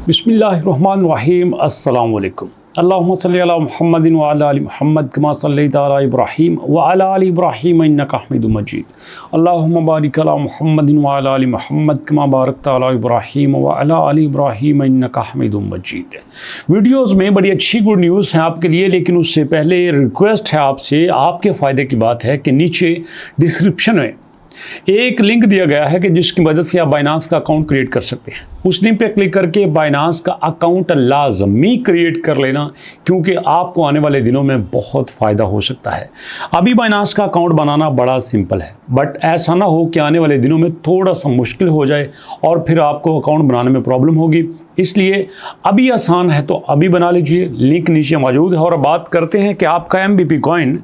बिस्मिल्लाहिर्रहमानिर्रहीम अस्सलाम वालेकुम। अल्लाहुम्मा सल्लि अला मुहम्मदिन व अला आलि मुहम्मद कमा सल्लैता अला इब्राहीम व अला आलि इब्राहीम इन्नका हमीदुम मजीद। अल्लाहुम्मा बारिक अला मुहम्मदिन व अला आलि मुहम्मद कमा बारकता अला इब्राहीम व अला आलि इब्राहीम इन्नका हमीदुम मजीद। वीडियोज़ में बड़ी अच्छी गुड न्यूज़ है आपके लिए, लेकिन उससे पहले रिक्वेस्ट है आपसे, आपके फ़ायदे की बात है कि नीचे डिस्क्रिप्शन में एक लिंक दिया गया है कि जिसकी मदद से आप बाइनांस का अकाउंट क्रिएट कर सकते हैं। उस लिंक पे क्लिक करके बाइनांस का अकाउंट लाजमी क्रिएट कर लेना, क्योंकि आपको आने वाले दिनों में बहुत फ़ायदा हो सकता है। अभी बाइनांस का अकाउंट बनाना बड़ा सिंपल है, बट ऐसा ना हो कि आने वाले दिनों में थोड़ा सा मुश्किल हो जाए और फिर आपको अकाउंट बनाने में प्रॉब्लम होगी। इसलिए अभी आसान है तो अभी बना लीजिए, लिंक नीचे मौजूद है। और बात करते हैं कि आपका MBP कॉइन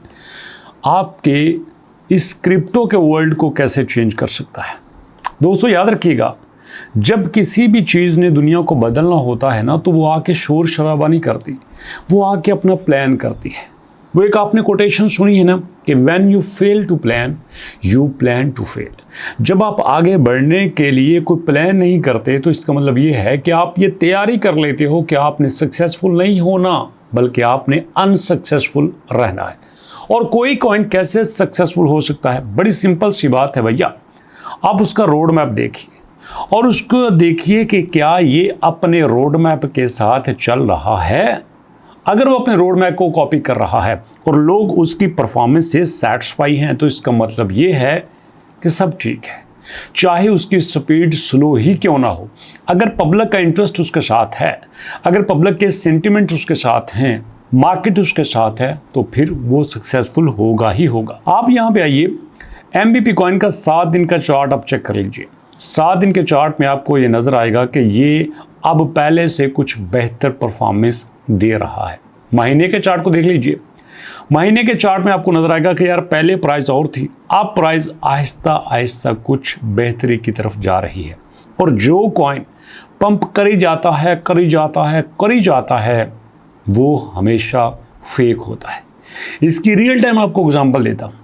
आपके इस क्रिप्टो के वर्ल्ड को कैसे चेंज कर सकता है। दोस्तों याद रखिएगा, जब किसी भी चीज़ ने दुनिया को बदलना होता है ना, तो वो आके शोर शराबा नहीं करती, वो आके अपना प्लान करती है। वो एक आपने कोटेशन सुनी है ना कि when you fail to plan you plan to fail. जब आप आगे बढ़ने के लिए कोई प्लान नहीं करते तो इसका मतलब ये है कि आप ये तैयारी कर लेते हो कि आपने सक्सेसफुल नहीं होना, बल्कि आपने अनसक्सेसफुल रहना है। और कोई कॉइन कैसे सक्सेसफुल हो सकता है? बड़ी सिंपल सी बात है भैया, आप उसका रोड मैप देखिए और उसको देखिए कि क्या ये अपने रोड मैप के साथ चल रहा है। अगर वो अपने रोड मैप को कॉपी कर रहा है और लोग उसकी परफॉर्मेंस से सेटिस्फाई हैं, तो इसका मतलब ये है कि सब ठीक है, चाहे उसकी स्पीड स्लो ही क्यों ना हो। अगर पब्लिक का इंटरेस्ट उसके साथ है, अगर पब्लिक के सेंटिमेंट उसके साथ हैं, मार्केट उसके साथ है, तो फिर वो सक्सेसफुल होगा ही होगा। आप यहाँ पे आइए, MBP कॉइन का 7 दिन का चार्ट आप चेक कर लीजिए। 7 दिन के चार्ट में आपको ये नज़र आएगा कि ये अब पहले से कुछ बेहतर परफॉर्मेंस दे रहा है। महीने के चार्ट को देख लीजिए, महीने के चार्ट में आपको नज़र आएगा कि यार पहले प्राइस और थी, अब प्राइस आहिस्ता आहिस्ता कुछ बेहतरी की तरफ जा रही है। और जो कॉइन पंप करी जाता है करी जाता है करी जाता है, वो हमेशा फेक होता है। इसकी रियल टाइम आपको एग्जांपल देता हूँ।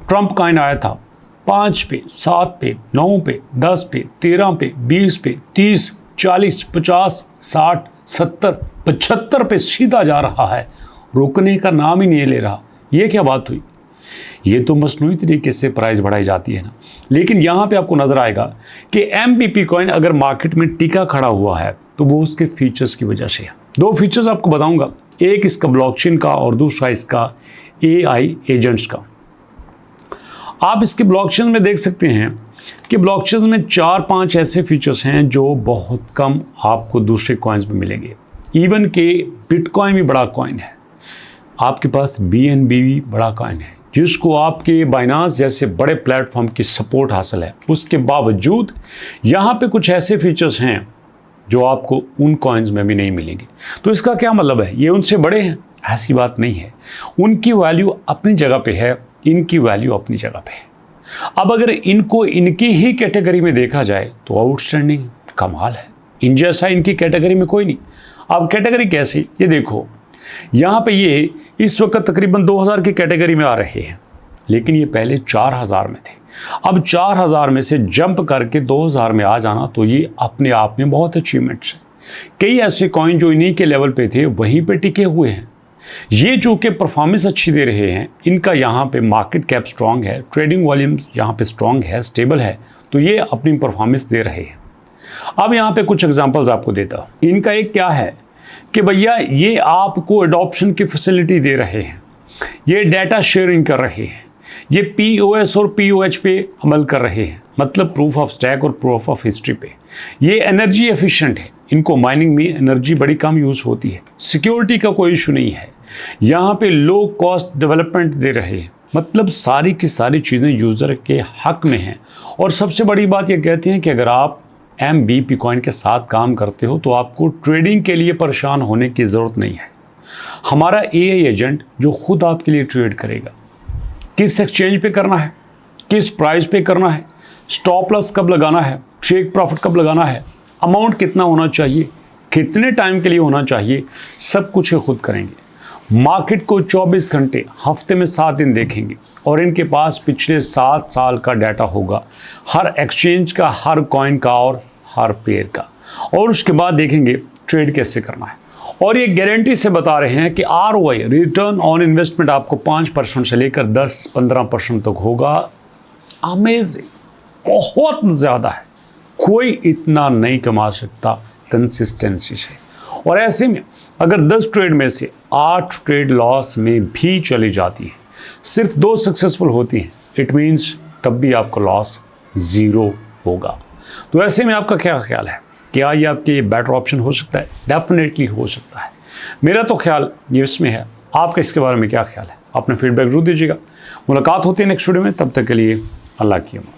ट्रंप कॉइन आया था 5 पे, 7 पे, 9 पे, 10 पे, 13 पे, 20 पे, 30, 40, 50, 60, 70, 75 पे सीधा जा रहा है, रुकने का नाम ही नहीं ले रहा। ये क्या बात हुई? ये तो मसनूई तरीके से प्राइस बढ़ाई जाती है ना। लेकिन यहाँ पे आपको नजर आएगा कि MBP कॉइन अगर मार्केट में टिका खड़ा हुआ है तो वो उसके फीचर्स की वजह से है। 2 फीचर्स आपको बताऊंगा, एक इसका ब्लॉकचेन का और दूसरा इसका AI एजेंट्स का। आप इसके ब्लॉकचेन में देख सकते हैं कि ब्लॉकचेन में 4-5 ऐसे फीचर्स हैं जो बहुत कम आपको दूसरे कॉइन्स में मिलेंगे। इवन के बिटकॉइन भी बड़ा कॉइन है, आपके पास BNB भी बड़ा कॉइन है, जिसको आपके बाइनांस जैसे बड़े प्लेटफॉर्म की सपोर्ट हासिल है। उसके बावजूद यहाँ पे कुछ ऐसे फीचर्स हैं जो आपको उन कॉइन्स में भी नहीं मिलेंगे। तो इसका क्या मतलब है? ये उनसे बड़े हैं? ऐसी बात नहीं है। उनकी वैल्यू अपनी जगह पे है, इनकी वैल्यू अपनी जगह पे है। अब अगर इनको इनकी ही कैटेगरी में देखा जाए तो आउटस्टैंडिंग कमाल है, इन जैसा इनकी कैटेगरी में कोई नहीं। अब कैटेगरी कैसी? ये देखो, यहाँ पे ये इस वक्त तकरीबन 2000 की कैटेगरी में आ रहे हैं, लेकिन ये पहले 4000 में थे। अब 4000 में से जंप करके 2000 में आ जाना, तो ये अपने आप में बहुत अचीवमेंट्स है। कई ऐसे कॉइन जो इन्हीं के लेवल पे थे वहीं पे टिके हुए हैं। ये जो कि परफॉर्मेंस अच्छी दे रहे हैं, इनका यहाँ पे मार्केट कैप स्ट्रांग है, ट्रेडिंग वॉल्यूम यहाँ पे स्ट्रांग है, स्टेबल है, तो ये अपनी परफॉर्मेंस दे रहे हैं। अब यहाँ पे कुछ एग्जांपल्स आपको देता हूँ। इनका एक क्या है कि भैया ये आपको एडॉप्शन की फैसिलिटी दे रहे हैं, ये डाटा शेयरिंग कर रहे हैं, ये POS और POH पे अमल कर रहे हैं, मतलब प्रूफ ऑफ स्टैक और प्रूफ ऑफ हिस्ट्री पे। ये एनर्जी एफिशिएंट है, इनको माइनिंग में एनर्जी बड़ी कम यूज़ होती है, सिक्योरिटी का कोई इशू नहीं है, यहाँ पे लो कॉस्ट डेवलपमेंट दे रहे हैं, मतलब सारी की सारी चीज़ें यूज़र के हक में हैं। और सबसे बड़ी बात ये कहते हैं कि अगर आप MBP कॉइन के साथ काम करते हो तो आपको ट्रेडिंग के लिए परेशान होने की ज़रूरत नहीं है। हमारा AI एजेंट जो खुद आपके लिए ट्रेड करेगा, किस एक्सचेंज पे करना है, किस प्राइस पे करना है, स्टॉप लॉस कब लगाना है, टेक प्रॉफिट कब लगाना है, अमाउंट कितना होना चाहिए, कितने टाइम के लिए होना चाहिए, सब कुछ ये खुद करेंगे। मार्केट को 24 घंटे हफ्ते में 7 दिन देखेंगे और इनके पास पिछले 7 साल का डाटा होगा, हर एक्सचेंज का, हर कॉइन का और हर पेयर का। और उसके बाद देखेंगे ट्रेड कैसे करना है। और ये गारंटी से बता रहे हैं कि ROI, रिटर्न ऑन इन्वेस्टमेंट, आपको 5% से लेकर 10-15% तक होगा। अमेजिंग, बहुत ज़्यादा है, कोई इतना नहीं कमा सकता कंसिस्टेंसी से। और ऐसे में अगर 10 ट्रेड में से 8 ट्रेड लॉस में भी चली जाती है, सिर्फ 2 सक्सेसफुल होती हैं, इट मीन्स तब भी आपका लॉस 0 होगा। तो ऐसे में आपका क्या ख्याल है, क्या ये आपके लिए बेटर ऑप्शन हो सकता है? डेफिनेटली हो सकता है। मेरा तो ख्याल ये इसमें है, आपका इसके बारे में क्या ख्याल है? अपना फीडबैक जरूर दीजिएगा। मुलाकात होती है नेक्स्ट वीडियो में, तब तक के लिए अल्लाह की अमान।